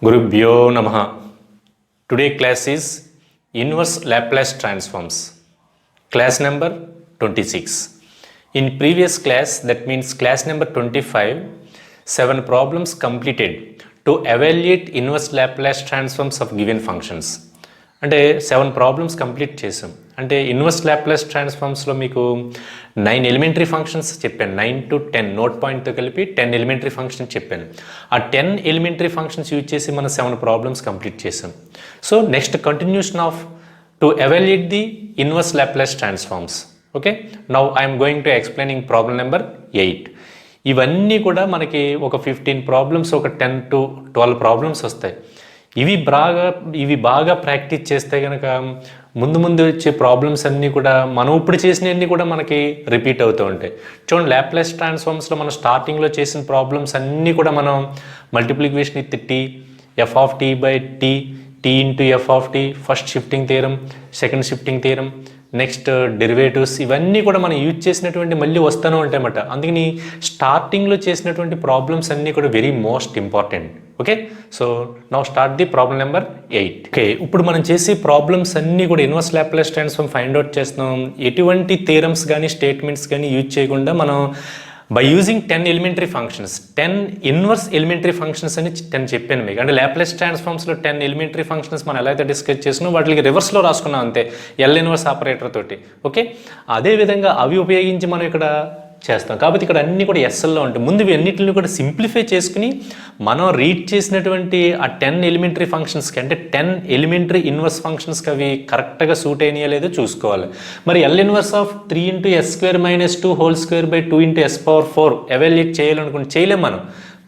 Gurubhyo Namaha. Today class is Inverse Laplace Transforms. Class number 26. In previous class, that means class number 25, 7 problems completed to evaluate inverse Laplace transforms of given functions. అంటే 7 problems complete చేసాం. అంటే inverse Laplace ట్రాన్స్ఫార్మ్స్లో మీకు 9 elementary functions చెప్పాను. 9 to 10 note పాయింట్తో కలిపి 10 elementary functions చెప్పాను. ఆ 10 elementary functions use చేసి మనం 7 ప్రాబ్లమ్స్ కంప్లీట్ చేసాం. So next continuation off to evaluate the inverse Laplace transforms. Okay, now I'm going to explaining problem number 8. ఇవన్నీ కూడా మనకి ఒక 15 ప్రాబ్లమ్స్, ఒక 10 to 12 ప్రాబ్లమ్స్ వస్తాయి. ఇవి బాగా ప్రాక్టీస్ చేస్తే కనుక ముందు వచ్చే ప్రాబ్లమ్స్ అన్నీ కూడా మనం ఇప్పుడు చేసినవన్నీ కూడా మనకి రిపీట్ అవుతూ ఉంటాయి. చూడండి, లాప్లాస్ ట్రాన్స్ఫార్మ్స్లో మనం స్టార్టింగ్లో చేసిన ప్రాబ్లమ్స్ అన్నీ కూడా మనం multiplication with t, f of t by t, t into f of t, first shifting theorem, second shifting theorem, next derivatives, ఇవన్నీ కూడా మనం యూజ్ చేసినటువంటి మళ్ళీ వస్తూనే ఉంటాయన్నమాట. అందుకని స్టార్టింగ్లో చేసినటువంటి ప్రాబ్లమ్స్ అన్నీ కూడా very most important. Okay, so now start the problem number 8. Okay, ఇప్పుడు మనం చేసే ప్రాబ్లమ్స్ అన్నీ కూడా inverse Laplace transform find out చేస్తున్నాం. ఎటువంటి థియరమ్స్ కానీ స్టేట్మెంట్స్ కానీ యూజ్ చేయకుండా మనం by using 10 elementary functions, 10 inverse elementary functions అని 10 చెప్పాను మీకు. అంటే లాప్లాస్ ట్రాన్స్ఫార్మ్స్లో 10 ఎలిమెంటరీ ఫంక్షన్స్ మనం ఎలా అయితే డిస్కస్ చేసినాం వాటికి రివర్స్లో రాసుకున్నాం అంతే, ఎల్ ఇన్వర్స్ ఆపరేటర్ తోటి. ఓకే, అదేవిధంగా అవి ఉపయోగించి మనం ఇక్కడ చేస్తాం. కాబట్టి ఇక్కడ అన్నీ కూడా ఎస్ఎల్లో ఉంటాయి. ముందు ఇవి అన్నింటిని కూడా సింప్లిఫై చేసుకుని మనం రీడ్ చేసినటువంటి ఆ 10 ఎలిమెంటరీ ఫంక్షన్స్కి, అంటే 10 ఎలిమెంటరీ ఇన్వర్స్ ఫంక్షన్స్కి అవి కరెక్ట్గా సూట్ అయినాయో లేదో చూసుకోవాలి. మరి L inverse of 3 into s square minus 2 whole square by 2 into s power 4 evaluate చేయాలనుకుంటే చేయలేం మనం.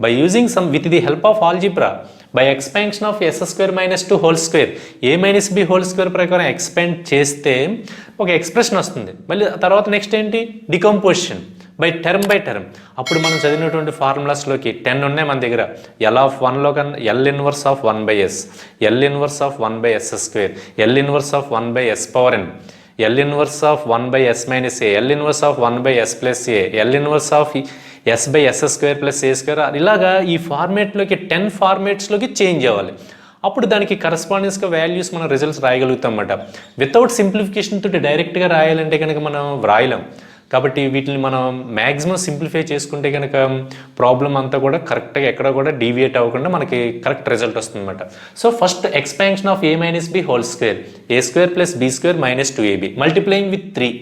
By using some with the help of algebra, by expansion of s square minus 2 whole square, a minus b whole square ప్రకారం expand చేస్తే ఒక expression వస్తుంది. మళ్ళీ తర్వాత next ఏంటి, డికంపోజిషన్ బై టర్మ్. అప్పుడు మనం చదివినటువంటి ఫార్ములాస్లోకి 10 ఉన్నాయి మన దగ్గర. ఎల్ ఆఫ్ 1లో కన్నా L inverse of 1/s, L inverse of 1/s square, L inverse of 1/s power n, L inverse of 1/s minus A, L inverse of 1/s plus A, L inverse of s/s square plus a square. ఇలాగా ఈ ఫార్మేట్లోకి 10 ఫార్మేట్స్లోకి change అవ్వాలి. అప్పుడు దానికి కరస్పాండెన్స్గా values మనం results రాయగలుగుతాం అన్నమాట. Without simplification తోటి డైరెక్ట్గా రాయాలంటే కనుక మనం రాయలేం. కాబట్టి వీటిని మనం మ్యాక్సిమం సింప్లిఫై చేసుకుంటే కనుక ప్రాబ్లం అంతా కూడా కరెక్ట్గా ఎక్కడ కూడా డీవియేట్ అవ్వకుండా మనకి కరెక్ట్ రిజల్ట్ వస్తుంది అనమాట. So first expansion of a minus b whole square, a square plus b square minus 2ab multiplying with 3.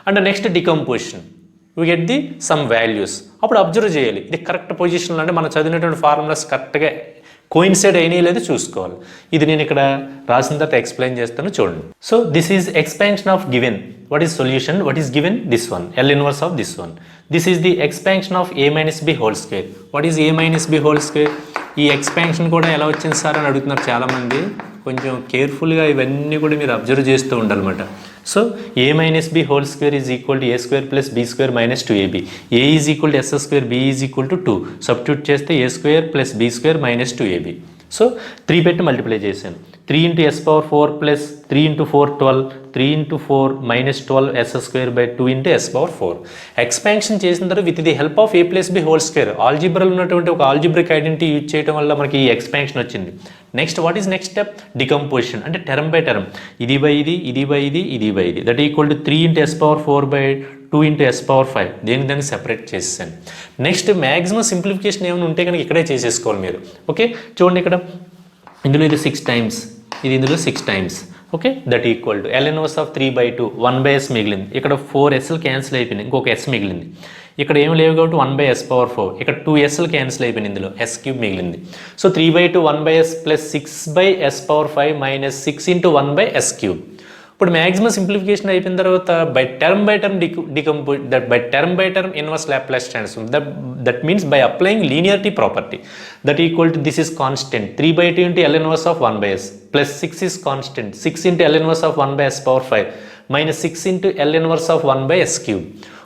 And next decomposition, we get the sum values. అప్పుడు అబ్జర్వ్ చేయాలి ఇది కరెక్ట్ పొజిషన్లో, అంటే మనం చదివినటువంటి ఫార్ములాస్ కరెక్ట్గా కోయిన్సైడ్ అయినా లేదు చూసుకోవాలి. ఇది నేను ఇక్కడ రాసిన తర్వాత ఎక్స్ప్లెయిన్ చేస్తాను, చూడండి. So this is expansion of given. What is solution, what is given, this one, L inverse of this one. This is the expansion of a minus b whole square. What is a minus b whole square? ఈ expansion కూడా ఎలా వచ్చింది sir అని అడుగుతున్నారు చాలామంది. కొంచెం కేర్ఫుల్గా ఇవన్నీ కూడా మీరు అబ్జర్వ్ చేస్తూ ఉండాలన్నమాట. So a minus b whole square is equal to a square plus b square minus 2ab, a is equal to s square, b is equal to 2. Substitute చేస్తే a square plus b square minus 2ab. So 3 పెట్టి multiply చేశాను. 3 into s power 4 plus 3 into 4 12, 3 into 4 minus 12 s square by 2 into s power 4. Expansion చేసిన తర్వాత with the help of a plus b whole square, ఆల్జిబ్రాలో ఉన్నటువంటి ఒక algebraic identity use చేయడం వల్ల మనకి ఈ ఎక్స్పాన్షన్ వచ్చింది. Next what is next step, decomposition. అంటే టర్మ్ బై టర్మ్, ఇది బై ఇది, ఇది బై ఇది, ఇది బై ఇది, that equal to 3 into s power 4 by 2 into s power 5. దాన్ని సెపరేట్ చేసేసాను. నెక్స్ట్ మ్యాక్సిమం సింప్లిఫికేషన్ ఏమైనా ఉంటే కనుక ఇక్కడే చేసేసుకోవాలి మీరు. ఓకే, చూడండి ఇక్కడ ఇందులో ఇది 6 times, ఇది ఇందులో 6 times. Okay, that equal to L inverse of 3/2, 1/s మిగిలింది. ఇక్కడ 4sలు క్యాన్సిల్ అయిపోయినాయి, ఇంకొక s మిగిలింది. ఇక్కడ ఏమి లేవు కాబట్టి 1/s పవర్ 4, ఇక్కడ 2sలు క్యాన్సిల్ అయిపోయింది, ఇందులో s³ మిగిలింది. So 3/2 1/s plus 6/s power 5 minus 6 into 1/s³. ఇప్పుడు మ్యాక్సిమం సింప్లిఫికేషన్ అయిపోయిన తర్వాత by term by term inverse Laplace transform, that means by applying linearity property, that equal to this is constant 3/2 into L inverse of 1/s plus 6 is constant 6 into L inverse of 1/s power 5 minus 6 into L inverse of 1/s³.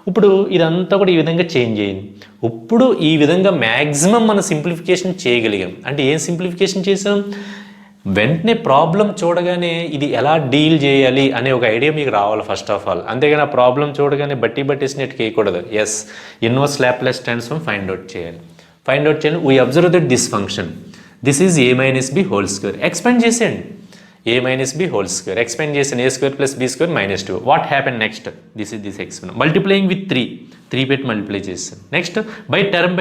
ఇప్పుడు ఇదంతా కూడా ఈ విధంగా change అయ్యింది. ఇప్పుడు ఈ విధంగా maximum మనం సింప్లిఫికేషన్ చేయగలిగాం. అంటే ఏం సింప్లిఫికేషన్ చేసాం, వెంటనే ప్రాబ్లం చూడగానే ఇది ఎలా డీల్ చేయాలి అనే ఒక ఐడియా మీకు రావాలి ఫస్ట్ ఆఫ్ ఆల్. అంతేగాని ఆ ప్రాబ్లం చూడగానే బట్టిసినట్టు చేయకూడదు. Yes, inverse Laplace transform find out చేయాలి. We observe that this function, this is a minus b whole square. Expand చేసేయండి, a minus b whole square. Expand చేసిన a square plus b square minus 2. What happened next? This is this exponent. Multiplying with 3 పెట్టి multiply చేస్తాను. Next by term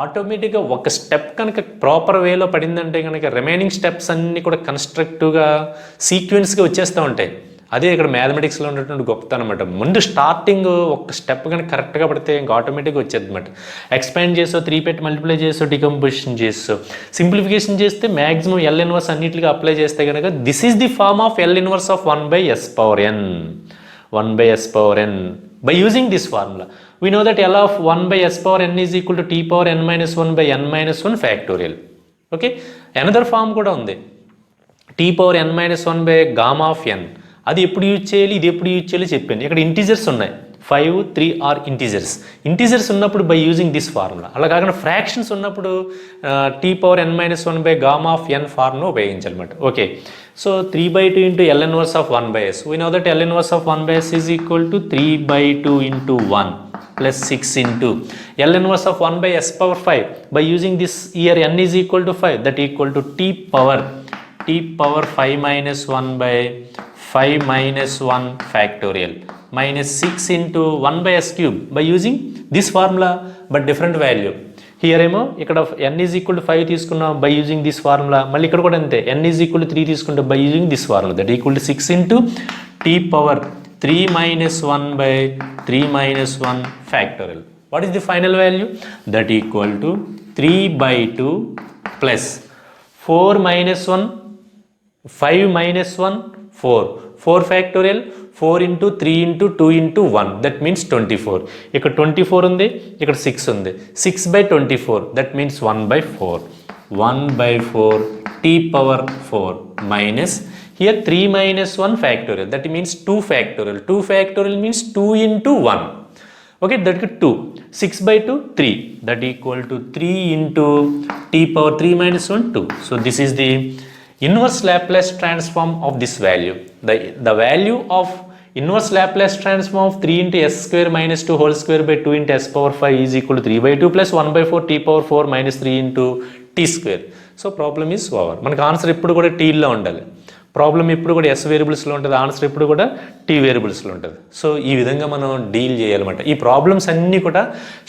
ఆటోమేటిక్గా ఒక step కనుక proper వేలో పడిందంటే కనుక రిమైనింగ్ స్టెప్స్ అన్నీ కూడా కన్స్ట్రక్టివ్గా సీక్వెన్స్గా వచ్చేస్తూ ఉంటాయి. అదే ఇక్కడ మ్యాథమెటిక్స్లో ఉన్నటువంటి గొప్పతనం అనమాట. ముందు స్టార్టింగ్ ఒక స్టెప్ కనుక కరెక్ట్గా పడితే ఇంకా ఆటోమేటిక్గా వచ్చేది అనమాట. ఎక్స్పాండ్ చేసో 3 పెట్టి మల్టిప్లై చేసో డికంపోజిషన్ చేసో సింప్లిఫికేషన్ చేస్తే మ్యాక్సిమం ఎల్ ఇన్వర్స్ అన్నిటిగా అప్లై చేస్తే కనుక this is the form of L inverse of 1/s power n. 1/s power n. By using this formula, we know that L of 1/s power n is equal to t power n minus 1 by n minus 1 factorial. Okay? Another form కూడా ఉంది. t power n minus 1 by gamma of n. అది ఎప్పుడు use చేయాలి, ఇది ఎప్పుడు use చేయాలి చెప్పాను. ఇక్కడ ఇంటీజర్స్ ఉన్నాయి, 5, 3 ఆర్ ఇంటీజర్స్ ఉన్నప్పుడు బై యూజింగ్ దిస్ ఫార్ములా. అలా కాకుండా ఫ్రాక్షన్స్ ఉన్నప్పుడు t power n minus 1 by gamma of n formula ఉపయోగించాలన్నమాట. Okay, so 3/2 into L inverse of 1/s. We know that L inverse of 1/s is equal to 3/2 into 1 plus 6 into L inverse of 1/s power 5. By using this here n is equal to 5, that equal to t power 5 minus 1 by 5 minus 1 factorial minus 6 into 1/s cube by using this formula but different value. Here ఏమో ఇక్కడ n is equal to 5 తీసుకున్నాం by using this formula. మళ్ళీ ఇక్కడ కూడా అంతే, n is equal to 3 తీసుకుంటాం by using this formula, that equal to 6 into t power 3 minus 1 by 3 minus 1 factorial. What is the final value? That equal to 3/2 plus 4 minus 1 5 minus 1 4 factorial 4 into 3 into 2 into 1, that means 24. ఇక్కడ 24 ఉంది, ఇక్కడ 6 ఉంది. 6/24, that means 1/4. 1/4 t power 4 minus here 3 minus 1 factorial, that means 2 factorial. 2 factorial means 2 into 1. Okay, that is 2. 6/2 3, that equal to 3 into t power 3 minus 1 2. So this is the inverse Laplace transform of this value. The value of inverse Laplace transform of 3 into s square minus 2 whole square by 2 into s power 5 is equal to 3/2 plus 1/4 t power 4 minus 3 into t square. So problem is over. మనకు answer ఎప్పుడు కూడా టీలో ఉండాలి. Problem ఎప్పుడు కూడా yes వేరియబుల్స్లో ఉంటుంది, answer ఎప్పుడు కూడా టీ వేరియబుల్స్లో ఉంటుంది. సో ఈ విధంగా మనం డీల్ చేయాలన్నమాట. ఈ ప్రాబ్లమ్స్ అన్నీ కూడా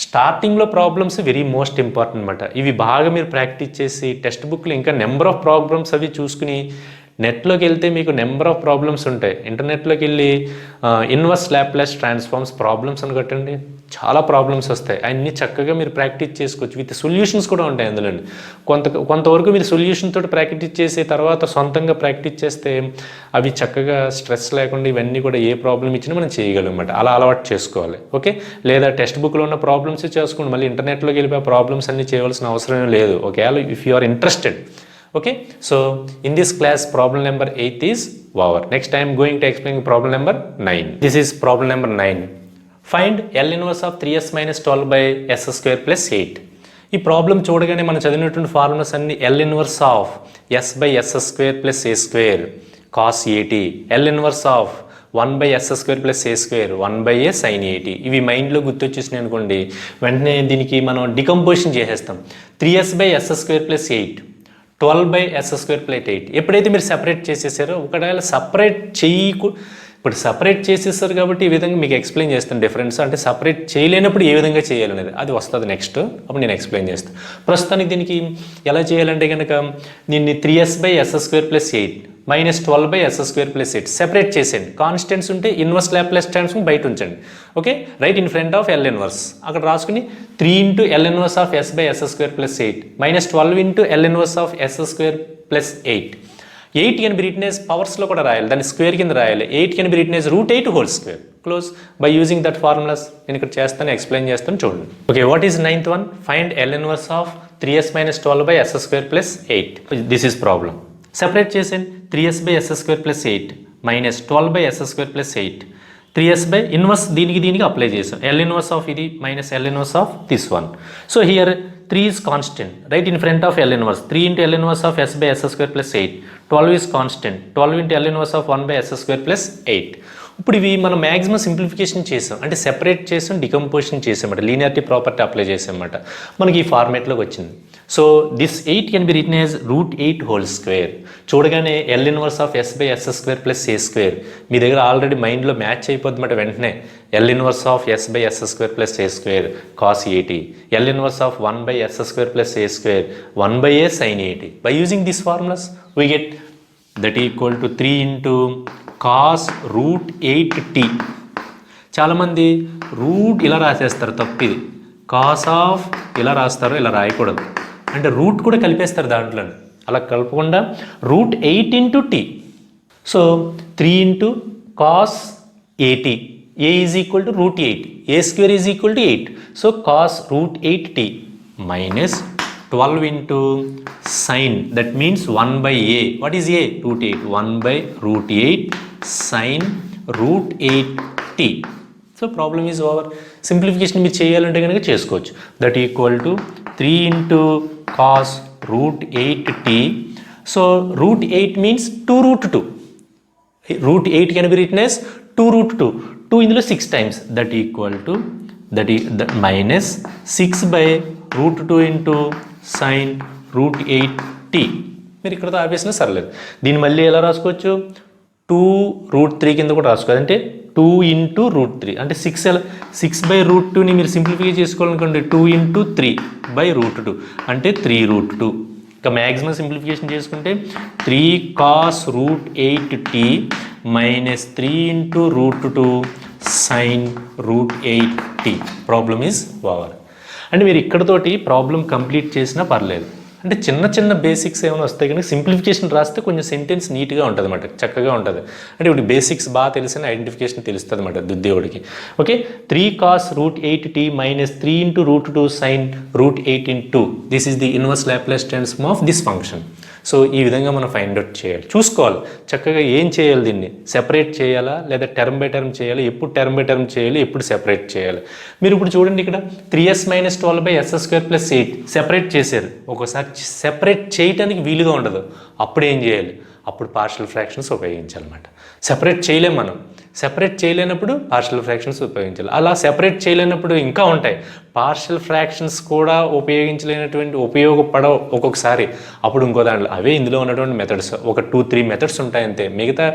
స్టార్టింగ్లో ప్రాబ్లమ్స్ వెరీ మోస్ట్ ఇంపార్టెంట్ అనమాట. ఇవి బాగా మీరు ప్రాక్టీస్ చేసి టెక్స్ట్ బుక్లో ఇంకా నెంబర్ ఆఫ్ ప్రాబ్లమ్స్ అవి చూసుకుని నెట్లోకి వెళ్తే మీకు నెంబర్ ఆఫ్ ప్రాబ్లమ్స్ ఉంటాయి. ఇంటర్నెట్లోకి వెళ్ళి ఇన్వర్స్ లాప్లాస్ ట్రాన్స్ఫార్మ్స్ ప్రాబ్లమ్స్ అని కొట్టండి, చాలా ప్రాబ్లమ్స్ వస్తాయి. అన్నీ చక్కగా మీరు ప్రాక్టీస్ చేసుకోవచ్చు. విత్ సొల్యూషన్స్ కూడా ఉంటాయి అందులో. కొంతవరకు మీరు సొల్యూషన్ తోటి ప్రాక్టీస్ చేసి తర్వాత సొంతంగా ప్రాక్టీస్ చేస్తే అవి చక్కగా స్ట్రెస్ లేకుండా ఇవన్నీ కూడా ఏ ప్రాబ్లం ఇచ్చినా మనం చేయగలం అన్నమాట. అలా అలవాటు చేసుకోవాలి. ఓకే, లేదా టెక్స్ట్ బుక్లో ఉన్న ప్రాబ్లమ్స్ చేసుకోండి, మళ్ళీ ఇంటర్నెట్లోకి వెళ్ళిపోయి ప్రాబ్లమ్స్ అన్నీ చేయవలసిన అవసరం లేదు. ఒకవేళ if you are interested. Okay, so in this class problem number 8 is over. Next I am going to explain problem number 9. This is problem number 9. Find L inverse of 3s minus 12 by s square plus 8. ఈ problem చూడగానే మనం చదివినటువంటి formulas అన్ని L inverse of s by s square plus a square cos 80, L inverse of 1 by s square plus a square 1 by a sin 80. ఇవి మైండ్లో గుర్తొచ్చేసినాయి అనుకోండి, వెంటనే దీనికి మనం డికంపోజిషన్ చేసేస్తాం. 3s by s square plus 8 12 by s square plus 8. ఎప్పుడైతే మీరు separate చేసేసారో, ఒకవేళ సపరేట్ ఇప్పుడు సపరేట్ చేసేసారు కాబట్టి ఈ విధంగా మీకు ఎక్స్ప్లెయిన్ చేస్తాను డిఫరెన్స్. అంటే సపరేట్ చేయలేనప్పుడు ఏ విధంగా చేయాలనేది అది వస్తుంది నెక్స్ట్, అప్పుడు నేను ఎక్స్ప్లెయిన్ చేస్తాను. ప్రస్తుతానికి దీనికి ఎలా చేయాలంటే కనుక దీన్ని 3s by s square plus 8 minus 12 by s square plus 8 separate చేసేయండి. కాన్స్టెంట్స్ ఉంటే ఇన్వర్స్ లాప్లాస్ ట్రాన్స్ఫార్మ్ బయట ఉంచండి. Okay, right in front of L inverse అక్కడ రాసుకుని 3 into L inverse of s by s square plus 8 minus 12 into L inverse of s square plus 8. 8 can be written as పవర్స్లో కూడా రాయాలి, దాన్ని square కింద రాయాలి. 8 can be written as √8 whole square. Close by using that formulas. నేను ఇక్కడ చేస్తాను, explain చేస్తాను చూడండి. Okay, what is 9th one? Find L inverse of 3s minus 12 by s square plus 8. This is problem. Separate చేసేయండి. 3s by s square plus 8 minus 12 by s square plus 8. 3s by inverse దీనికి apply చేసాం. L inverse of ఇది minus L inverse of this one. So here 3 is constant, right in front of L inverse. 3 into L inverse of s by s square plus 8. 12 is constant. 12 into L inverse of 1 by s square plus 8. ఇప్పుడు ఇవి మనం maximum simplification చేసాం, అంటే separate చేసాం, decomposition చేసామన్నమాట, linearity property apply చేసామన్నమాట. మనకి ఈ ఫార్మేట్లోకి వచ్చింది. So this 8 can be written as root 8 whole square. చూడగానే L inverse of s by s square plus a square మీ దగ్గర ఆల్రెడీ మైండ్లో మ్యాచ్ అయిపోతుందన్నమాట. వెంటనే L inverse of s by s square plus a square cos 80, L inverse of 1 by s square plus a square 1 by a sine 80. By using this formulas we get that equal to 3 into cos root 8t. చాలామంది route ఇలా రాసేస్తారు, తప్పిది. Cos of ఇలా రాస్తారు, ఇలా రాయకూడదు. అంటే route కూడా కలిపేస్తారు దాంట్లో. అలా కలపకుండా root 8 into t. So 3 into cos 80, a is equal to root 8, a square is equal to 8. So cos root 8t minus 12 into sine, that means 1 by a. What is a? Root 8. 1 by root 8 sine root 8t. So problem is over. Simplification మీరు చేయాలంటే కనుక చేసుకోవచ్చు. That equal to 3 into cos root 8t. So root 8 means 2 root 2. Root 8 can be written as 2 root 2. 2 ఇందులో 6 times. That equal to minus 6 by root 2 into sine root 8t. మీరు ఇక్కడ ఆపేసినా సర్లేదు. దీన్ని మళ్ళీ ఎలా రాసుకోవచ్చు? 2 రూట్ 3 కింద కూడా రాసుకోవాలి. అంటే 2 ఇంటూ రూట్ 3 అంటే 6 బై రూట్ 2ని మీరు సింప్లిఫై చేసుకోవాలనుకోండి 2 ఇంటూ 3 బై రూట్ 2 అంటే 3 రూట్ 2. ఇంకా మ్యాక్సిమం సింప్లిఫికేషన్ చేసుకుంటే 3 cos root 8t minus 3 into root 2 sine root 8t. Problem is over. అంటే మీరు ఇక్కడతోటి ప్రాబ్లం కంప్లీట్ చేసినా పర్లేదు. అంటే చిన్న చిన్న బేసిక్స్ ఏమైనా వస్తాయి కానీ సింప్లిఫికేషన్ రాస్తే కొంచెం సెంటెన్స్ నీట్గా ఉంటుంది అన్నమాట, చక్కగా ఉంటుంది. అంటే ఇప్పుడు బేసిక్స్ బాగా తెలిసిన ఐడెంటిఫికేషన్ తెలుస్తుంది అన్నమాట దుద్దేవుడికి. Okay, 3 cos root 8t minus 3 into root 2 sine root 8 into this is the inverse Laplace transform of this function. So ఈ విధంగా మనం ఫైండ్ అవుట్ చేయాలి, చూసుకోవాలి చక్కగా. ఏం చేయాలి? దీన్ని సెపరేట్ చేయాలా లేదా టర్మ్ బై టర్మ్ చేయాలి? ఎప్పుడు టర్మ్ బై టర్మ్ చేయాలి, ఎప్పుడు సెపరేట్ చేయాలి? మీరు ఇప్పుడు చూడండి, ఇక్కడ 3s minus 12 by s square plus 8 separate చేశారు. ఒకసారి సెపరేట్ చేయడానికి వీలుగా ఉండదు. అప్పుడు ఏం చేయాలి? అప్పుడు పార్షియల్ ఫ్రాక్షన్స్ ఉపయోగించాలన్నమాట. సెపరేట్ చేయలేం మనం. సెపరేట్ చేయలేనప్పుడు పార్షియల్ ఫ్రాక్షన్స్ ఉపయోగించాలి. అలా సెపరేట్ చేయలేనప్పుడు ఇంకా ఉంటాయి. పార్షియల్ ఫ్రాక్షన్స్ కూడా ఉపయోగపడవు ఒక్కొక్కసారి. అప్పుడు ఇంకో దాంట్లో అవే ఇందులో ఉన్నటువంటి మెథడ్స్ ఒక 2-3 మెథడ్స్ ఉంటాయి అంతే. మిగతా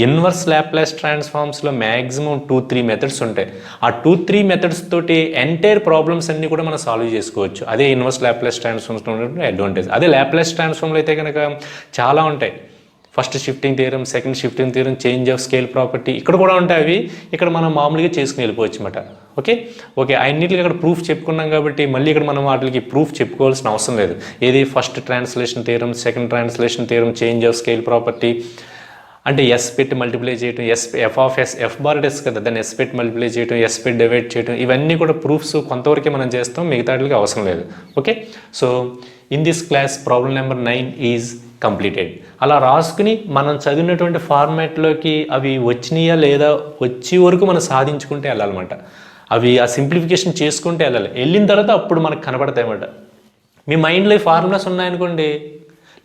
ఇన్వర్స్ లాప్లాస్ ట్రాన్స్ఫార్మ్స్లో మ్యాక్సిమం 2-3 మెథడ్స్ ఉంటాయి. ఆ 2-3 మెథడ్స్ తోటి ఎంటైర్ ప్రాబ్లమ్స్ అన్నీ కూడా మనం సాల్వ్ చేసుకోవచ్చు. అదే ఇన్వర్స్ లాప్లాస్ ట్రాన్స్ఫార్మ్స్ ఉన్నటువంటి అడ్వాంటేజ్. అదే లాప్లాస్ ట్రాన్స్ఫార్మ్లో అయితే కనుక చాలా ఉంటాయి. First shifting theorem, second shifting theorem, change of scale property ఇక్కడ కూడా ఉంటాయి. అవి ఇక్కడ మనం మామూలుగా చేసుకుని వెళ్ళిపోవచ్చు అన్నమాట. ఓకే అన్నిటికీ ఇక్కడ ప్రూఫ్ చెప్పుకున్నాం కాబట్టి మళ్ళీ ఇక్కడ మనం వాటికి ప్రూఫ్ చెప్పుకోవాల్సిన అవసరం లేదు. ఏది first translation theorem, second translation theorem, change of scale property అంటే ఎస్ పెట్టి మల్టిప్లై చేయడం, f of s f bar s కదా, దాన్ని ఎస్ పెట్టి మల్టిప్లై చేయడం, ఎస్ పెట్టి డివైడ్ చేయడం, ఇవన్నీ కూడా ప్రూఫ్స్ కొంతవరకే మనం చేస్తాం, మిగతాటికి అవసరం లేదు. Okay, so in this class problem number 9 is completed. అలా రాసుకుని మనం చదివినటువంటి ఫార్మాట్లోకి అవి వచ్చినాయా లేదా వచ్చే వరకు మనం సాధించుకుంటే వెళ్ళాలన్నమాట. అవి ఆ సింప్లిఫికేషన్ చేసుకుంటే వెళ్ళాలి. వెళ్ళిన తర్వాత అప్పుడు మనకు కనపడతాయి అన్నమాట. మీ మైండ్లో ఈ ఫార్ములాస్ ఉన్నాయనుకోండి,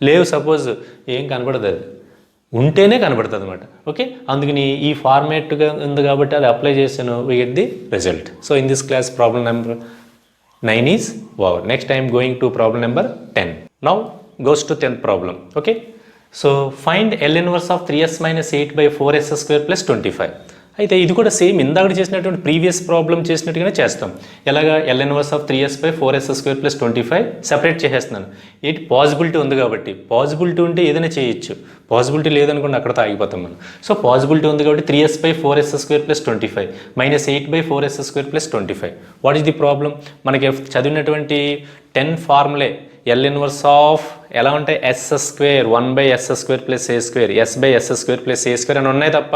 లేవు సపోజ్, ఏం కనపడదు. అది ఉంటేనే కనబడుతుంది అన్నమాట. ఓకే, అందుకని ఈ ఫార్మాట్గా ఉంది కాబట్టి అది అప్లై చేశాను, we get the result. So in this class problem number 9 is over. Next I am going to problem number 10. Now goes to 10th problem. Okay, so find L inverse of 3s minus 8 by 4s square plus 25. అయితే ఇది కూడా same ఇందాక చేసినటువంటి previous problem చేసినట్టుగానే చేస్తాం. ఎలాగా? L inverse of 3s by 4s square plus 25 separate చేసేస్తున్నాను. ఏంటి? Possibility ఉంది కాబట్టి. పాజిబిలిటీ ఉంటే ఏదైనా చేయొచ్చు, పాజిబిలిటీ లేదనుకోండి అక్కడతో ఆగిపోతాం మనం. సో పాజిబిలిటీ ఉంది కాబట్టి 3s by 4s square plus 25 minus 8 by 4s square plus 25. What is the problem? మనకి చదివినటువంటి 10 ఫార్ములే L ఇన్వర్స్ ఆఫ్ ఎలా ఉంటాయి? S square 1 by s square plus a square, s by s square plus a square అని ఉన్నాయి తప్ప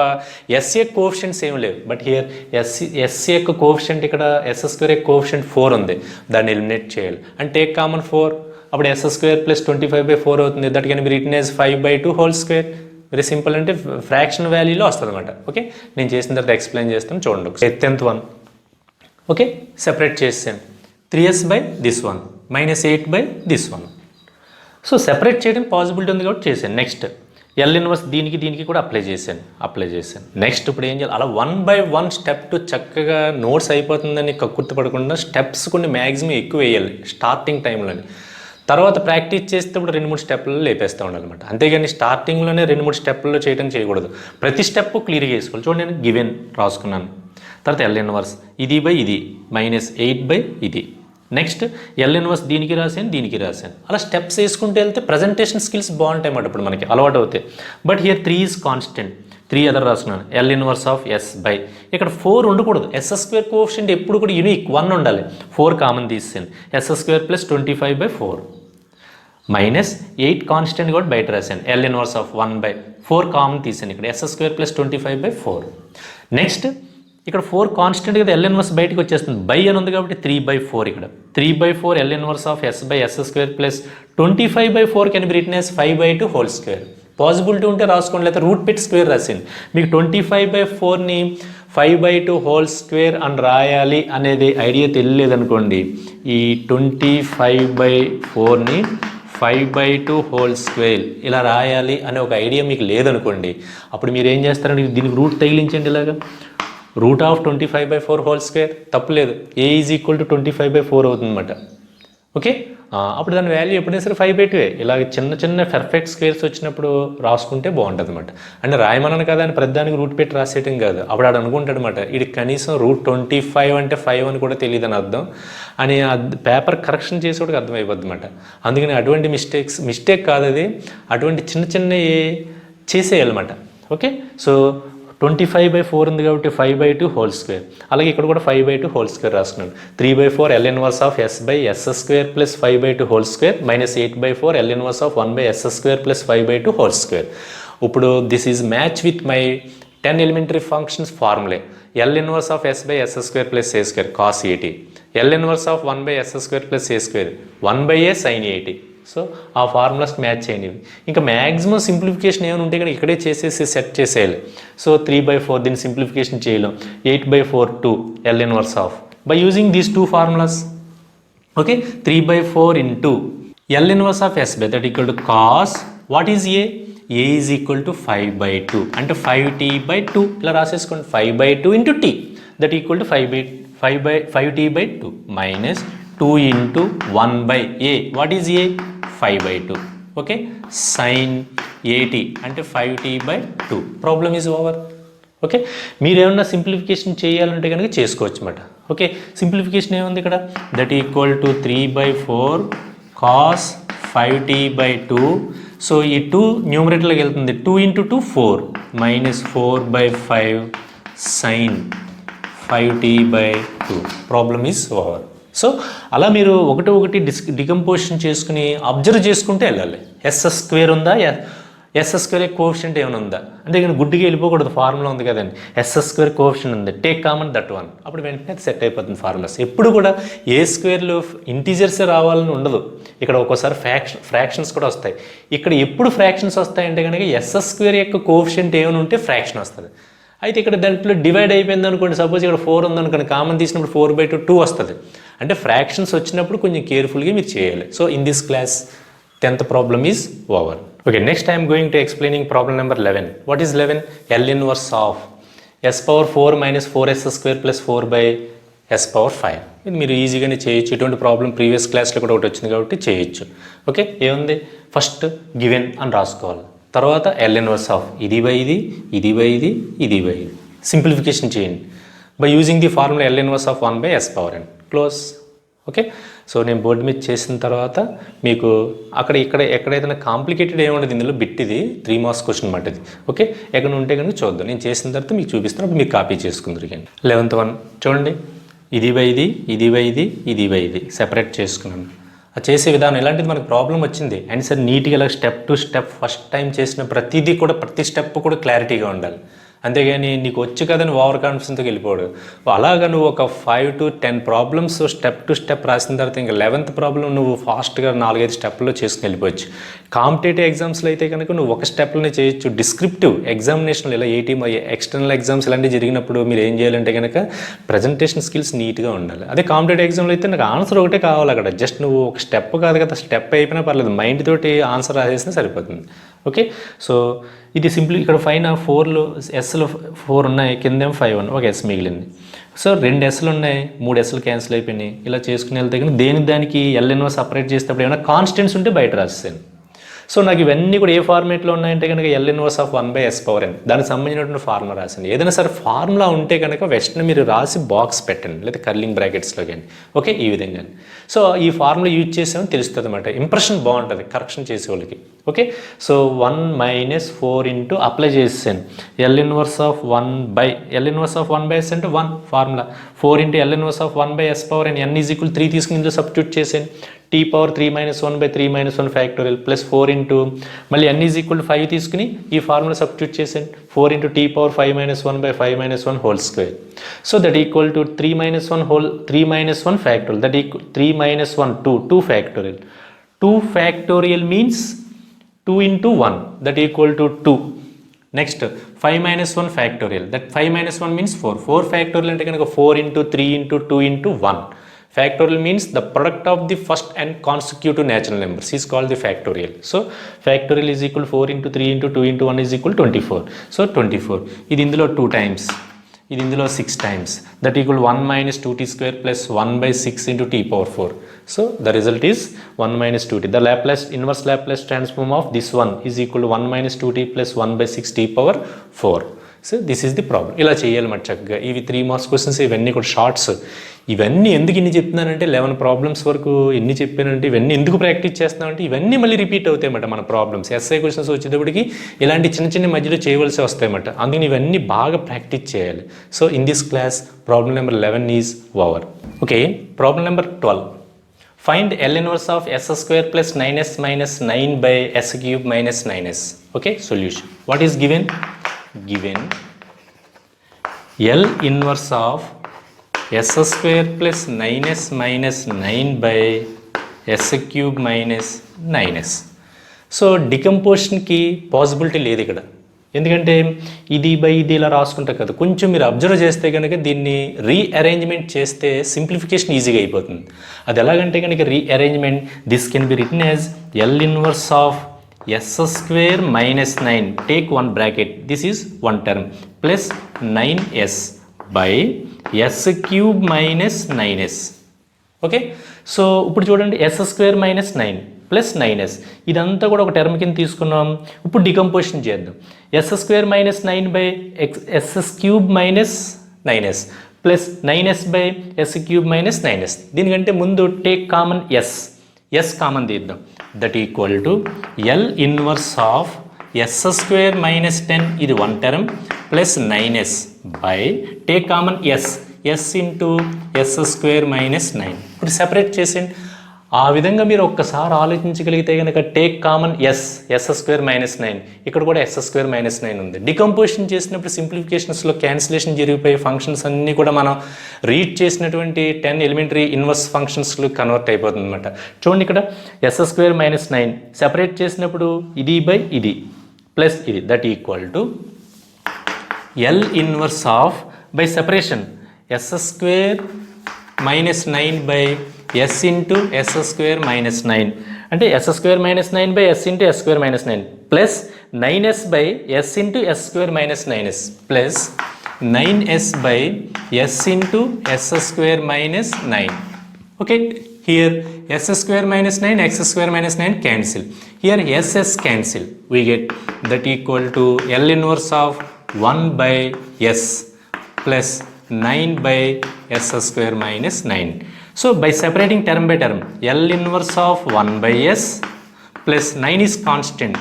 s యొక్క coefficients ఏమి లేవు. బట్ హియర్ ఎస్ యొక్క కోఎఫిషియంట్ ఇక్కడ ఎస్ స్క్వేర్ యొక్క కోఎఫిషియంట్ 4 ఉంది, దాన్ని ఎలిమినేట్ చేయాలి. అండ్ టేక్ కామన్ 4, అప్పుడు ఎస్ స్క్వేర్ ప్లస్ 25 by 4 అవుతుంది. That can be written as 5/2 whole square. Very simple, అంటే ఫ్రాక్షన్ వాల్యూలో వస్తుంది అనమాట. ఓకే, నేను చేసిన తర్వాత ఎక్స్ప్లెయిన్ చేస్తాను చూడండి ఒకసారి. 10th one. ఓకే, సెపరేట్ చేసాను. 3s by this one minus 8 by this one. So separate చేయడం పాసిబిలిటీ ఉంది కాబట్టి చేశాను. నెక్స్ట్ ఎల్ ఇన్వర్స్ దీనికి కూడా అప్లై చేశాను. నెక్స్ట్ ఇప్పుడు ఏం చేయాలి? అలా 1 by 1 స్టెప్ టు చక్కగా నోట్స్ అయిపోతుందని కక్కుర్తి పడకుండా స్టెప్స్ కొన్ని మ్యాక్సిమం ఎక్కువ వేయాలి స్టార్టింగ్ టైంలోని. తర్వాత ప్రాక్టీస్ చేసేటప్పుడు 2-3 స్టెప్లలో లేపేస్తూ ఉండాలన్నమాట. అంతేగాని స్టార్టింగ్లోనే 2-3 స్టెప్పుల్లో చేయకూడదు. ప్రతి స్టెప్ క్లియర్గా చేసుకోవాలి. చూడండి, నేను గివెన్ రాసుకున్నాను. తర్వాత ఎల్ ఇన్వర్స్ ఇది బై ఇది -8 బై ఇది. నెక్స్ట్ ఎల్ ఇన్వర్స్ దీనికి రాశాను, దీనికి రాశాను. అలా స్టెప్స్ వేసుకుంటూ వెళ్తే ప్రజెంటేషన్ స్కిల్స్ బాగుంటాయి అన్నమాట. ఇప్పుడు మనకి అలవాటు అవుతాయి. But here 3 is constant, 3 other రాసుకున్నాను. L inverse of s by ఇక్కడ 4 ఉండకూడదు. S² కోఎఫిషియంట్ ఎప్పుడు కూడా యూనిక్ 1 ఉండాలి. 4 కామన్ తీసేసాను. S² + 25/4 -8 కాన్స్టెంట్ కూడా బయట రాశాను. ఎల్ ఇన్వర్స్ ఆఫ్ 1/4 కామన్ తీసాను. ఇక్కడ S² + 25/4. నెక్స్ట్ ఇక్కడ 4 కాన్స్టెంట్ కదా, ఎల్ ఇన్వర్స్ బయటకు వచ్చేస్తుంది. బై అని ఉంది కాబట్టి 3/4. ఇక్కడ 3/4 L inverse of S by S² + 25/4 can be written as 5/2 whole square. Possibility ఉంటే రాసుకోండి, లేకపోతే రూట్ పెట్టి స్క్వేర్ రాసింది. మీకు 25/4ని 5/2 హోల్ స్క్వేర్ అని రాయాలి అనేది ఐడియా తెలియలేదనుకోండి, ఈ 25/4ని 5/2 హోల్ స్క్వేర్ ఇలా రాయాలి అనే ఒక ఐడియా మీకు లేదనుకోండి, అప్పుడు మీరు ఏం చేస్తారంటే దీనికి రూట్ తగిలించండి. ఇలాగా రూట్ ఆఫ్ 25/4 హోల్ స్క్వేర్ తప్పులేదు. A ఈజ్ ఈక్వల్ టు 25/4 అవుతుందన్నమాట. ఓకే, అప్పుడు దాని వాల్యూ ఎప్పుడైనా సరే 5/2. ఇలా చిన్న చిన్న పర్ఫెక్ట్ స్క్వేర్స్ వచ్చినప్పుడు రాసుకుంటే బాగుంటుంది అనమాట. అంటే రాయమనను కదా అని ప్రతిదానికి రూట్ పెట్టి రాసేయటం కాదు. అప్పుడు ఆడు అనుకుంటాడు అనమాట, ఇది కనీసం √25 అంటే 5 అని కూడా తెలియదు అని అర్థం అని పేపర్ కరెక్షన్ చేసేవాడికి అర్థమైపోద్ది అనమాట. అందుకని అటువంటి మిస్టేక్ కాదు అది, అటువంటి చిన్న చిన్నవి చేసేయాలన్నమాట. ఓకే, సో 25/4 ఉంది కాబట్టి 5/2 హోల్ స్క్వేర్. అలాగే ఇక్కడ కూడా 5/2 హోల్ స్క్వేర్ రాసుకున్నాను. 3/4 L inverse of S by S² + 5/2 whole square -8/4 L inverse of 1 by S² + 5/2 whole square. ఇప్పుడు this is match with my 10 elementary functions formulae. L inverse of S by S² + A² cos 80, L inverse of 1 by S² + A², 1/A sin 80. So ఆ ఫార్ములాస్కి match చేయండి. ఇంకా maximum simplification ఏమైనా ఉంటే కానీ ఇక్కడే చేసేసి సెట్ చేసేయాలి. సో 3/4 దీన్ని సింప్లిఫికేషన్ చేయలేం. 8/4 2 L inverse of by using these 2 formulas. Okay, 3/4 into L inverse of S by that equal to cos what is A is equal to 5/2 అంటే 5t/2 ఇలా రాసేసుకోండి. 5/2 into t that equal to 5t/2 minus 2 into 1/A what is A 5/2. Okay, sine 80 అంటే 5t/2. Problem is over. Okay, మీరు ఏమన్నా simplification చేయాలంటే కనుక చేసుకోవచ్చు అన్నమాట. ఓకే, సింప్లిఫికేషన్ ఏముంది ఇక్కడ, that equal to 3/4 cos 5t/2. So ఈ 2 న్యూమరేటర్లోకి వెళ్తుంది. 2 into 2 4 -4/5 sine 5t/2. Problem is over. So అలా మీరు ఒకటి డికంపోజిషన్ చేసుకుని అబ్జర్వ్ చేసుకుంటే వెళ్ళాలి. S² ఉందా, S² కోఎఫిషియంట్ ఏమైనా ఉందా అంటే ఇక్కడ గుడ్డిగా వెళ్ళిపోకూడదు. ఫార్ములా ఉంది కదండి, S² కోఎఫిషియంట్ ఉంది, టేక్ కామన్ దట్ 1. అప్పుడు వెంటనే సెట్ అయిపోతుంది ఫార్ములాస్. ఎప్పుడు కూడా A² ఇంటీజర్సే రావాలని ఉండదు. ఇక్కడ ఒక్కోసారి ఫ్రాక్షన్స్ కూడా వస్తాయి. ఇక్కడ ఎప్పుడు ఫ్రాక్షన్స్ వస్తాయంటే కనుక S² యొక్క కోఎఫిషియంట్ ఏమైనా ఉంటే ఫ్రాక్షన్ వస్తుంది. అయితే ఇక్కడ దాంట్లో డివైడ్ అయిపోయింది అనుకోండి, సపోజ్ ఇక్కడ 4 ఉందనుకోండి, కామన్ తీసినప్పుడు 4/2 2 వస్తుంది. అంటే ఫ్రాక్షన్స్ వచ్చినప్పుడు కొంచెం కేర్ఫుల్గా మీరు చేయాలి. So in this class 10th problem is over. Okay, next I'm going to explaining problem number 11. What is 11? L inverse of S⁴ - 4S² + 4/S⁴. ఇది మీరు ఈజీగానే చేయొచ్చు. ఇటువంటి ప్రాబ్లం ప్రీవియస్ క్లాస్లో కూడా ఒకటి వచ్చింది కాబట్టి చేయొచ్చు. ఓకే, ఏముంది, ఫస్ట్ గివెన్ అని రాసుకోవాలి. తర్వాత ఎల్ ఇన్వర్స్ ఆఫ్ ఇది బై ఇది, ఇది బై ఇది, ఇది బై ఇది. సింప్లిఫికేషన్ చేయండి by using the formula L inverse of 1/S⁴n. Close. Okay, so నేను బోర్డు మీద చేసిన తర్వాత మీకు ఇక్కడ ఎక్కడైతే కాంప్లికేటెడ్ ఏముండదు ఇందులో. బిట్ ఇది 3 మార్క్స్ క్వశ్చన్ అనమాట ఇది. ఓకే, ఎక్కడ ఉంటే కనుక చూద్దాం. నేను చేసిన తర్వాత మీకు చూపిస్తాను, అప్పుడు మీరు కాపీ చేసుకుందరు. 11th 1 చూడండి, ఇది బై ఇది, ఇది బై ఇది, ఇది బై ఇది సెపరేట్ చేసుకున్నాను. అది చేసే విధానం ఇలాంటిది మనకు ప్రాబ్లం వచ్చింది అండ్ సార్ నీట్గా ఇలా step to step first time చేసిన ప్రతిదీ కూడా ప్రతి స్టెప్ కూడా క్లారిటీగా ఉండాలి. అంతేగాని నీకు వచ్చి కదని ఓవర్ కాన్ఫిడెన్స్తో వెళ్ళిపోడు. అలాగా నువ్వు ఒక 5 to 10 problems step to step రాసిన తర్వాత ఇంకా 11th ప్రాబ్లం నువ్వు ఫాస్ట్గా 4-5 స్టెప్లో చేసుకుని వెళ్ళిపోవచ్చు. కాంపిటేటివ్ ఎగ్జామ్స్లో అయితే కనుక నువ్వు ఒక స్టెప్లోనే చేయొచ్చు. డిస్క్రిప్టివ్ ఎగ్జామినేషన్లు ఇలా ఎక్స్టర్నల్ ఎగ్జామ్స్ ఇలాంటివి జరిగినప్పుడు మీరు ఏం చేయాలంటే కనుక ప్రజెంటేషన్ స్కిల్స్ నీట్గా ఉండాలి. అదే కాంపిటేటివ్ ఎగ్జామ్లో అయితే నాకు ఆన్సర్ ఒకటే కావాలి. అక్కడ జస్ట్ నువ్వు ఒక స్టెప్ కాదు కదా, స్టెప్ అయిపోయినా పర్లేదు, మైండ్ తోటి ఆన్సర్ రాసేసినా సరిపోతుంది. ఓకే, సో ఇది సింపుల్. ఇక్కడ పైన 4లో S ఎస్లు 4 ఉన్నాయి, కిందేమో 5 ఉన్నాయి, ఒక ఎస్ మిగిలింది. సో 2 ఎస్లు ఉన్నాయి, 3 ఎస్లు క్యాన్సిల్ అయిపోయినాయి. ఇలా చేసుకుని వెళ్తే కానీ దానికి ఎల్ ఇన్వర్స్ సపరేట్ చేసేటప్పుడు ఏమైనా కాన్స్టెంట్స్ ఉంటే బయట రాసేసాను. సో నాకు ఇవన్నీ కూడా ఏ ఫార్మేట్లో ఉన్నాయంటే కనుక ఎల్ ఇన్వర్స్ ఆఫ్ 1/s/n దానికి సంబంధించినటువంటి ఫార్ములా రాసింది. ఏదైనా సరే ఫార్ములా ఉంటే కనుక వెస్ట్ని మీరు రాసి బాక్స్ పెట్టండి, లేదా కర్లింగ్ బ్రాకెట్స్లో కానీ. ఓకే, ఈ విధంగా. సో ఈ ఫార్ములా యూజ్ చేసామని తెలుస్తుంది అనమాట. ఇంప్రెషన్ బాగుంటుంది కరెక్షన్ చేసే వాళ్ళకి. ఓకే, సో 1 - 4 ఇంటూ అప్లై చేసాను ఎల్ ఇన్వర్స్ ఆఫ్ 1/s అంటే 1 formula. 4 into L inverse of 1/s/n n = 3 తీసుకుని ఇందులో సబ్స్టిట్యూట్ చేసాను. t⁻3 - 1/3 - 1 ఫ్యాక్టోరియల్ ప్లస్ 4 ఇంటూ మళ్ళీ n = 5 తీసుకుని ఈ ఫార్ములా సబ్స్టిట్యూట్ చేసాను. 4 into t⁻5 - 1/5 - 1 whole square. So that equal to 3 - 1 factorial, that equal 3 - 1 2 factorial. 2 factorial means 2 into 1, that equal to 2. Next 5 - 1 factorial, that 5 - 1 means 4. 4 factorial అంటే కనుక 4 into 3 into 2 into 1. Factorial means the product of the first and consecutive natural numbers is called the factorial. So factorial is equal 4 into 3 into 2 into 1 is equal 24. So 24. ఇది ఇందులో 2 times, ఇది ఇందులో 6 times, that equal 1 - 2t² plus 1/6 into t⁻4. So the result is 1 - 2t. The inverse Laplace transform of this one is equal to 1 - 2t plus 1/6 t⁻4. So this is the problem. ఇలా చేయాలి మరి చక్కగా. ఇవి 3 marks questions, ఇవన్నీ కూడా shorts. ఇవన్నీ ఎందుకు ఇన్ని చెప్తున్నానంటే 11 ప్రాబ్లమ్స్ వరకు ఎన్ని చెప్పానంటే ఇవన్నీ ఎందుకు ప్రాక్టీస్ చేస్తున్నామంటే ఇవన్నీ మళ్ళీ రిపీట్ అవుతాయన్నమాట మన ప్రాబ్లమ్స్. ఎస్ఐ క్వశ్చన్స్ వచ్చేటప్పటికి ఇలాంటి చిన్న చిన్న మధ్యలో చేయవలసి వస్తాయన్నమాట. అందుకని ఇవన్నీ బాగా ప్రాక్టీస్ చేయాలి. So in this class problem number 11 is over. Okay, problem number 12. Find L inverse of s² plus 9s minus 9/s³ minus 9s. Okay, solution. What is given? Given L inverse of s² plus 9s minus 9/s³ minus 9s. So డికంపోజిషన్కి possibility లేదు ఇక్కడ. ఎందుకంటే ఇది by ఇది ఇలా రాసుకుంటారు కదా, కొంచెం మీరు అబ్జర్వ్ చేస్తే కనుక దీన్ని రీఅరేంజ్మెంట్ చేస్తే సింప్లిఫికేషన్ ఈజీగా అయిపోతుంది. అది ఎలాగంటే కనుక rearrangement this can be written as L inverse of s² minus 9, take one bracket, this is one term, plus 9s by s³ minus 9s. Okay, so ఇప్పుడు చూడండి s² minus 9 ప్లస్ 9s ఇదంతా కూడా ఒక టర్మ్ కింద తీసుకున్నాం. ఇప్పుడు decomposition చేద్దాం. s² minus 9/s³ minus 9s plus 9s by s³ minus 9s. దీనికంటే ముందు టేక్ కామన్ s కామన్ తీద్దాం. That equal to L inverse of s² minus 10 ఇది one term plus 9s bye take common s into s² minus 9. ఇప్పుడు separate చేసేయండి. ఆ విధంగా మీరు ఒక్కసారి ఆలోచించగలిగితే కనుక టేక్ కామన్ s² minus 9, ఇక్కడ కూడా s² minus 9 ఉంది. డికంపోజిషన్ చేసినప్పుడు సింప్లిఫికేషన్స్లో క్యాన్సిలేషన్ జరిగిపోయి ఫంక్షన్స్ అన్నీ కూడా మనం రీడ్ చేసినటువంటి 10 ఎలిమెంటరీ ఇన్వర్స్ ఫంక్షన్స్లో కన్వర్ట్ అయిపోతుంది అనమాట. చూడండి ఇక్కడ s² minus 9 సెపరేట్ చేసినప్పుడు ఇది బై ఇది ప్లస్ ఇది, that equal to L inverse of by separation s² minus 9 by s into s² minus 9 అంటే s² minus 9 by s into s² minus 9 plus 9s by s into s² minus 9s plus 9s by s into s² minus 9. Okay, here s² minus 9, x² minus 9 cancel. Here s cancel. We get that equal to L inverse of 1 by s plus 9 by s² minus 9. So by separating term by term, L inverse of 1 by s plus 9 is constant.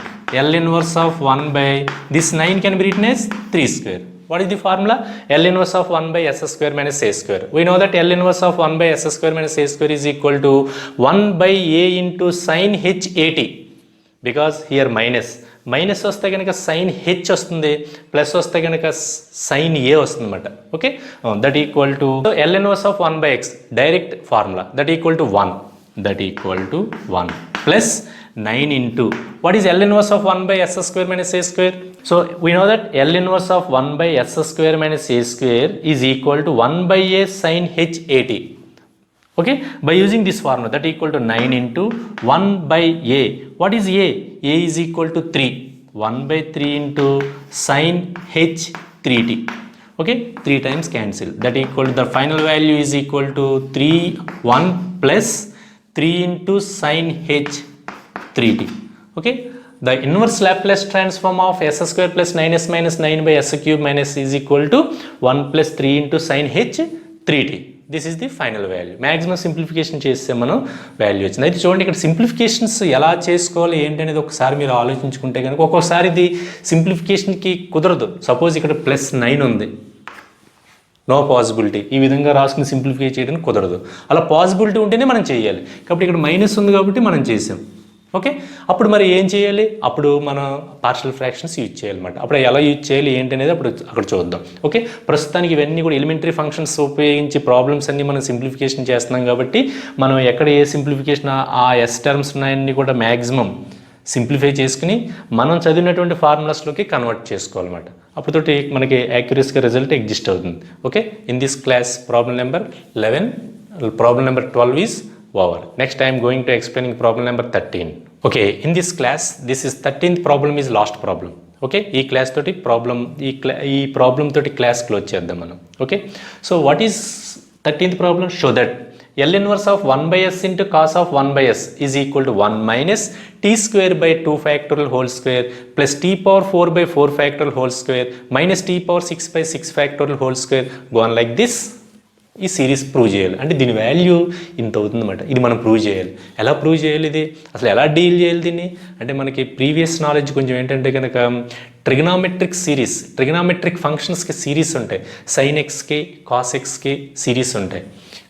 L inverse of 1 by this 9 can be written as 3 square. What is the formula? L inverse of 1 by s² minus a square. We know that L inverse of 1 by s² minus a square is equal to 1 by a into sin h at, because here minus వస్తే కనుక sign H వస్తుంది, plus వస్తే కనుక sign ఏ వస్తుంది అనమాట. Okay, that equal to L inverse of 1 by x direct formula, that equal to 1, that equal to 1 plus 9 into what is L inverse of 1 by s² minus a square. So we know that L inverse of 1 by s² minus a square is equal to 1 by a sin h at. Okay, by using this formula, that equal to 9 into 1 by a. What is a? A is equal to 3. 1 by 3 into sin h 3t. Okay, 3 times cancel, that equal to the final value is equal to 1 plus 3 into sin h 3t. Okay, the inverse Laplace transform of s square plus 9s minus 9 by s cube minus is equal to 1 plus 3 into sin h 3t. This is the final value. Maximum simplification చేస్తే మనం value వచ్చింది. అయితే చూడండి ఇక్కడ simplifications ఎలా చేసుకోవాలి ఏంటి అనేది ఒకసారి మీరు ఆలోచించుకుంటే కనుక ఒక్కొక్కసారి ఇది సింప్లిఫికేషన్కి కుదరదు. సపోజ్ ఇక్కడ +9 ఉంది, నో పాసిబిలిటీ, ఈ విధంగా రాసుకుని సింప్లిఫై చేయడానికి కుదరదు. అలా పాసిబిలిటీ ఉంటేనే మనం చేయాలి. కాబట్టి ఇక్కడ మైనస్ ఉంది కాబట్టి మనం చేసాం. ఓకే, అప్పుడు మరి ఏం చేయాలి? అప్పుడు మనం పార్షియల్ ఫ్రాక్షన్స్ యూజ్ చేయాలన్నమాట. అప్పుడు ఎలా యూజ్ చేయాలి ఏంటి అనేది అక్కడ చూద్దాం. ఓకే, ప్రస్తుతానికి ఇవన్నీ కూడా ఎలిమెంటరీ ఫంక్షన్స్ ఉపయోగించి ప్రాబ్లమ్స్ అన్ని మనం సింప్లిఫికేషన్ చేస్తున్నాం కాబట్టి మనం ఎక్కడ ఏ సింప్లిఫికేషన్ ఆ ఎస్ టర్మ్స్ ఉన్నాయన్నీ కూడా మ్యాక్సిమం సింప్లిఫై చేసుకుని మనం చదివినటువంటి ఫార్ములాస్లోకి కన్వర్ట్ చేసుకోవాలన్నమాట. అప్పుడుతోటి మనకి యాక్యురసీగా రిజల్ట్ ఎగ్జిస్ట్ అవుతుంది. Okay, in this class problem number 11, problem number 12 is over. Next I am going to explaining problem number 13. Okay, in this class this is 13th problem is last problem. Okay, ఈ class తోటి ఈ problem తోటి class close చేద్దాం మనం. Okay, so what is 13th problem? Show that L inverse of 1 by s into cos of 1 by s is equal to 1 minus t square by 2 factorial whole square plus t power 4 by 4 factorial whole square minus t power 6 by 6 factorial whole square go on like this. ఈ series prove చేయాలి. అంటే దీని value ఇంత అవుతుందన్నమాట. ఇది మనం prove చేయాలి. ఎలా ప్రూవ్ చేయాలి? ఇది అసలు ఎలా డీల్ చేయాలి దీన్ని అంటే మనకి ప్రీవియస్ నాలెడ్జ్ కొంచెం ఏంటంటే కనుక ట్రిగనామెట్రిక్ సిరీస్, ట్రిగనామెట్రిక్ ఫంక్షన్స్కి సిరీస్ ఉంటాయి. సైన్ ఎక్స్కి కాస్ ఎక్స్కి సిరీస్ ఉంటాయి.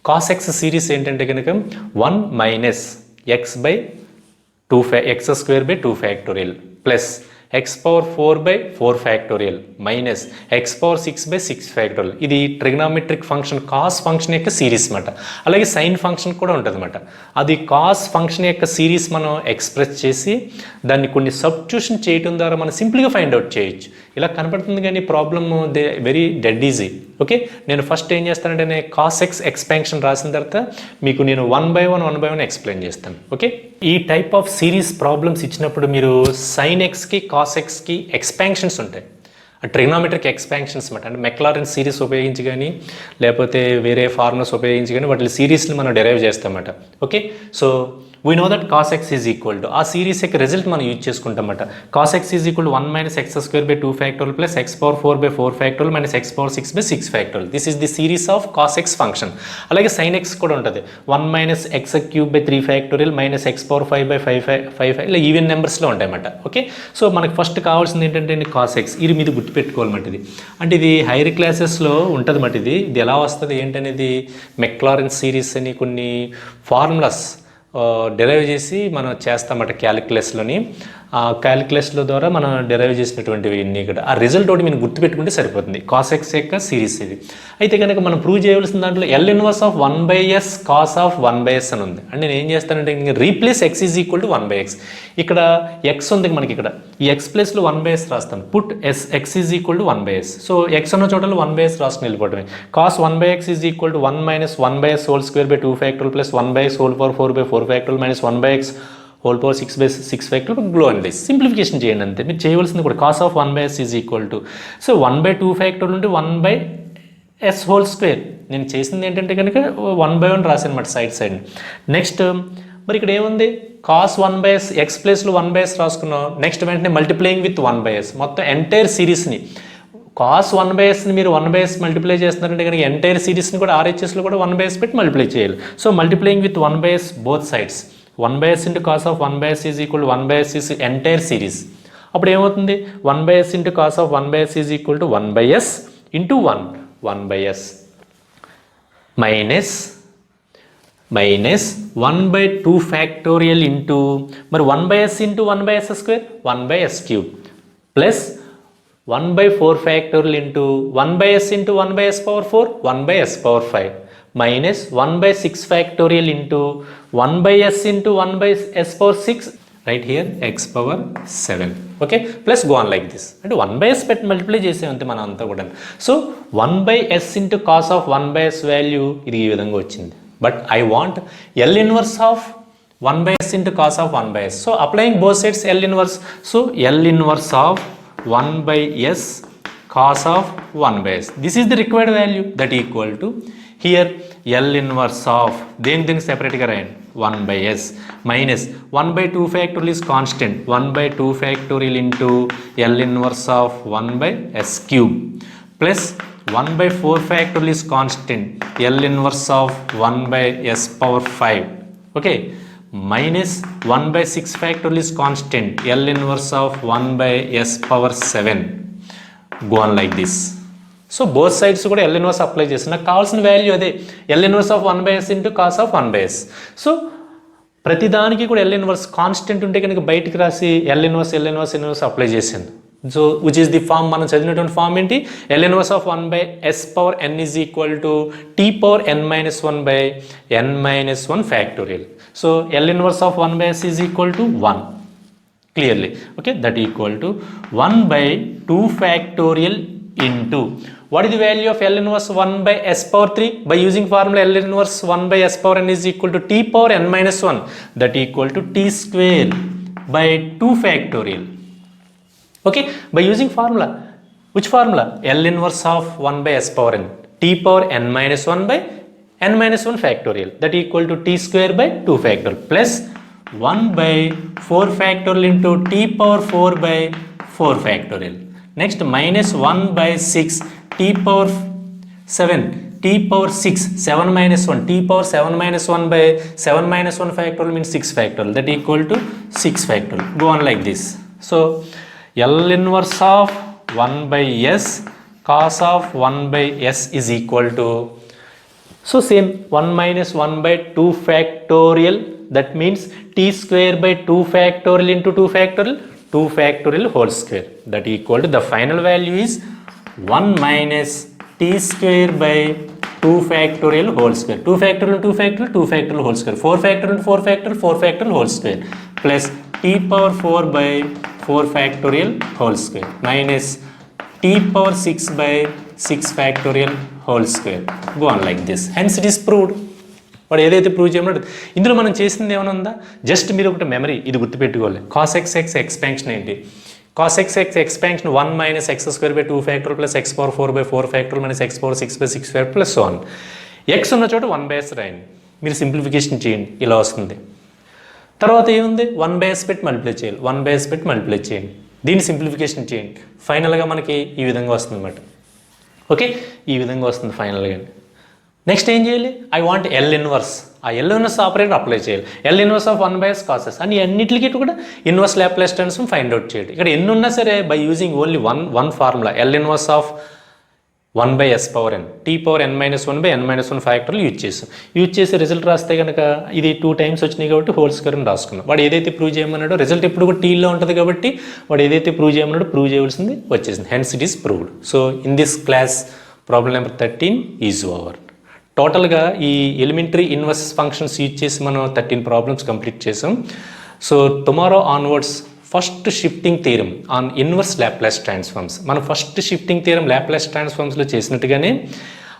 కాస్ ఎక్స్ సిరీస్ ఏంటంటే కనుక 1 minus X by 2 X square by 2 factorial plus x power 4 by 4 factorial minus x power 6 by 6 factorial. ఇది ట్రిగనామెట్రిక్ ఫంక్షన్ కాస్ ఫంక్షన్ యొక్క series అన్నమాట. అలాగే sine function కూడా ఉంటుంది అన్నమాట. అది కాస్ ఫంక్షన్ యొక్క సిరీస్ మనం ఎక్స్ప్రెస్ చేసి దాన్ని కొన్ని సబ్స్టిట్యూషన్ చేయడం ద్వారా మనం సింపుల్గా ఫైండ్ అవుట్ చేయొచ్చు. ఇలా కనపడుతుంది కానీ problem very dead easy. Okay, నేను ఫస్ట్ ఏం చేస్తానంటే నేను కాస్ ఎక్స్ ఎక్స్పాన్షన్ రాసిన తర్వాత మీకు నేను 1 by 1 ఎక్స్ప్లెయిన్ చేస్తాను. ఓకే, ఈ టైప్ ఆఫ్ సిరీస్ ప్రాబ్లమ్స్ ఇచ్చినప్పుడు మీరు సైన్ ఎక్స్కి కాస్ ఎక్స్కి ఎక్స్పాన్షన్స్ ఉంటాయి. ట్రిగనామెట్రిక్ ఎక్స్పాన్షన్స్ అన్నమాట. అంటే మెక్లారెన్ సిరీస్ ఉపయోగించి కానీ లేకపోతే వేరే ఫార్ములాస్ ఉపయోగించి కానీ వాటి సిరీస్ని మనం డెరైవ్ చేస్తామన్నమాట. Okay, so we know that cos x is equal to ఆ సిరీస్ యొక్క రిజల్ట్ మనం యూజ్ చేసుకుంటామన్నమాట. Cos x is equal to 1 minus x square by 2 factorial plus x power 4 by 4 factorial minus x power 6 by 6 factorial. This is the series of cos x function. అలాగే sine x కూడా ఉంటుంది. 1 minus x cube by 3 factorial minus x power 5 by 5 ఇలా even నెంబర్స్లో ఉంటాయన్నమాట. Okay, so మనకు first కావాల్సింది ఏంటంటే cos X. ఇది మీద గుర్తుపెట్టుకోవాలన్నమాట. ఇది అంటే ఇది హైయర్ క్లాసెస్లో ఉంటుంది అన్నమాట. ఇది ఎలా వస్తుంది ఏంటనేది మెక్లారెన్ సిరీస్ అని కొన్ని ఫార్ములాస్ డెరైవ్ చేసి మనం చేస్తామన్నమాట క్యాలిక్యులస్లోని. ఆ క్యాలిక్యులస్లో ద్వారా మనం డెరైవ్ చేసినటువంటివి ఇన్ని ఇక్కడ ఆ రిజల్ట్ ఒకటి మీరు గుర్తుపెట్టుకుంటే సరిపోతుంది. కాస్ ఎక్స్ యొక్క సిరీస్ ఇది. అయితే కనుక మనం ప్రూవ్ చేయవలసిన దాంట్లో L inverse of 1 by s cos of 1 by s అని ఉంది. అంటే నేను ఏం చేస్తానంటే replace X is equal to 1 by x. ఇక్కడ ఎక్స్ ఉంది మనకి, ఇక్కడ ఈ ఎక్స్ ప్లేస్లో 1 by s రాస్తాను. Put X is equal to 1 by s. So X ఉన్న చోటలో 1 by s రాసుకుని వెళ్ళిపోవడమే. Cos 1 by x is equal to 1 minus 1 by s whole square by 2 factorial plus 1 by x whole power 4 by 4 factorial minus 1 by x whole power 6 by 6 factorial glow and this. Simplification చేయండి అంతే. మీరు చేయవలసింది కూడా cos of 1 by s is equal to so 1 by 2 factorial నుండి 1 by s whole square. నేను చేసింది ఏంటంటే కనుక 1 by 1 రాసాను అనమాట సైడ్. నెక్స్ట్ మరి ఇక్కడ ఏముంది? కాస్ 1 by s ఎక్స్ ప్లేస్లో 1 by s రాసుకున్నాం. నెక్స్ట్ వెంటనే మల్టిప్లయింగ్ విత్ 1 by s మొత్తం ఎంటైర్ సిరీస్ని కాస్ 1 by sని మీరు 1 by s మల్టిప్లై చేస్తున్నారంటే కనుక ఎంటైర్ సిరీస్ని కూడా RHSలో కూడా 1 by s పెట్టి మల్టిప్లై చేయాలి. So multiplying with 1 by s both sides 1 by s into cos of 1 by s is equal to 1 by s is entire series. అప్పుడు ఏమవుతుంది? 1 by s into cos of 1 by s is equal to 1 by s into 1 by s minus 1 by 2 factorial into మరి 1 by s into 1 by s square 1 by s cube plus 1 by 4 factorial into 1 by s into 1 by s power 4 1 by s power 5 minus 1 by 6 factorial into 1 by s into 1 by s power 6 right here x power 7. Okay, plus go on like this. అంటే 1 by s పెట్టి multiply చేసేమంతే మనం అంతా కూడా. So 1 by s into cos of 1 by s value ఇది ఈ విధంగా వచ్చింది. But I want L inverse of 1 by s into cos of 1 by s. So applying both sides L inverse. So L inverse of 1 by s cos of 1 by s. This is the required value that equal to here L inverse of then separate గా రాయండి 1 by s minus 1 by 2 factorial is constant 1 by 2 factorial into L inverse of 1 by s cube plus 1 by 4 factorial is constant L inverse of 1 by s power 5 okay minus 1 by 6 factorial is constant L inverse of 1 by s power 7 go on like this. So both sides కూడా L inverse apply చేసి నాకు కావాల్సిన value అదే L inverse of 1 by s into cos of 1 by s. So ప్రతిదానికి కూడా L inverse constant ఉంటే కనుక బయటికి రాసి ఎల్ ఇన్వర్స్ అప్లై చేశాను. So which is the form మనం చదివినటువంటి ఫామ్ ఏంటి L inverse of 1 by s power n is equal to t power n minus 1 by n minus 1 factorial. So L inverse of 1 by s is equal to 1 clearly okay that equal to 1 by 2 factorial into what is the value of L inverse 1 by s power 3 by using formula L inverse 1 by s power n is equal to t power n minus 1 that equal to t square by 2 factorial okay by using formula which formula L inverse of 1 by s power n t power n minus 1 by n minus 1 factorial that equal to t square by 2 factorial plus 1 by 4 factorial into t power 4 by 4 factorial. Next minus 1 by 6 t power 7 t power 6 7 minus 1 t power 7 minus 1 by 7 minus 1 factorial means 6 factorial that equal to 6 factorial. Go on like this. So L inverse of 1 by s cos of 1 by s is equal to so same 1 minus 1 by 2 factorial that means t square by 2 factorial into 2 factorial whole square that equal to the final value is 1 minus t square by 2 factorial whole square 2 factorial 2 factorial 2 factorial whole square 4 factorial 4 factorial 4 factorial whole square plus t power 4 by 4 factorial whole square minus t power 6 by 6 factorial whole square go on like this hence it is proved. వాడు ఏదైతే prove చేయమన్నాడు ఇందులో మనం చేసింది ఏమైనా ఉందా just మీరు ఒకటి మెమరీ ఇది గుర్తుపెట్టుకోవాలి కాస్ ఎక్స్ ఎక్స్ ఎక్స్పాన్షన్ ఏంటి cos X X expansion 1 minus x square by 2 factorial plus x power 4 by 4 factorial minus x power 6 by 6 factorial plus so on x ఉన్న చోట 1 by s రాయండి మీరు simplification చేయండి ఇలా వస్తుంది తర్వాత ఏముంది 1 by s పెట్టి మల్టిప్లై చేయాలి 1 by s పెట్టి మల్టిప్లై చేయండి దీన్ని సింప్లిఫికేషన్ చేయండి ఫైనల్గా మనకి ఈ విధంగా వస్తుంది అన్నమాట ఓకే ఈ విధంగా వస్తుంది ఫైనల్గా. నెక్స్ట్ ఏం చేయాలి ఐ వాంట్ ఎల్ ఇన్వర్స్ ఆ ఎల్ ఇన్వర్స్ ఆపరేటర్ అప్లై చేయాలి L inverse of 1 by s cases అని అన్నిటికీ కూడా inverse Laplace transform find out చేయండి. ఇక్కడ ఎన్ని ఉన్నా సరే by using only one formula L inverse of 1 by s power n t power n minus 1 by n minus 1 ఫ్యాక్టర్లు యూజ్ చేసి రిజల్ట్ రాస్తే కనుక ఇది 2 times వచ్చినాయి కాబట్టి హోల్ స్క్వేర్ అని రాసుకున్నాం. వాడు ఏదైతే ప్రూవ్ చేయమన్నాడో రిజల్ట్ ఎప్పుడు కూడా టీలో ఉంటుంది కాబట్టి వాడు ఏదైతే ప్రూవ్ చేయమన్నాడో ప్రూవ్ చేయవలసింది వచ్చేసింది hence it is proved. So in this class problem number 13 is over. టోటల్గా ఈ ఎలిమెంటరీ ఇన్వర్స్ ఫంక్షన్స్ యూజ్ చేసి మనం 13 ప్రాబ్లమ్స్ కంప్లీట్ చేసాం. So tomorrow onwards first shifting theorem on inverse Laplace transforms మనం ఫస్ట్ షిఫ్టింగ్ థియరం లాప్లాస్ ట్రాన్స్ఫార్మ్స్లో చేసినట్టుగానే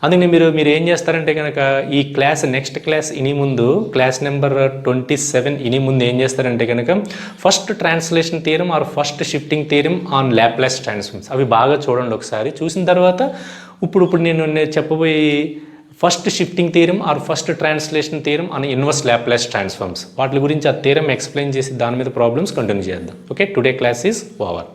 అందుకని మీరు ఏం చేస్తారంటే కనుక ఈ క్లాస్ నెక్స్ట్ క్లాస్ ఇని ముందు క్లాస్ నెంబర్ 27 ఇని ముందు ఏం చేస్తారంటే కనుక first translation theorem or first shifting theorem on Laplace transforms అవి బాగా చూడండి ఒకసారి. చూసిన తర్వాత ఇప్పుడు నేను చెప్పబోయే first shifting theorem or first translation theorem on inverse Laplace transforms వాటి గురించి ఆ థియరం ఎక్స్ప్లెయిన్ చేసి దాని మీద ప్రాబ్లమ్స్ కంటిన్యూ చేద్దాం. Okay today class is over.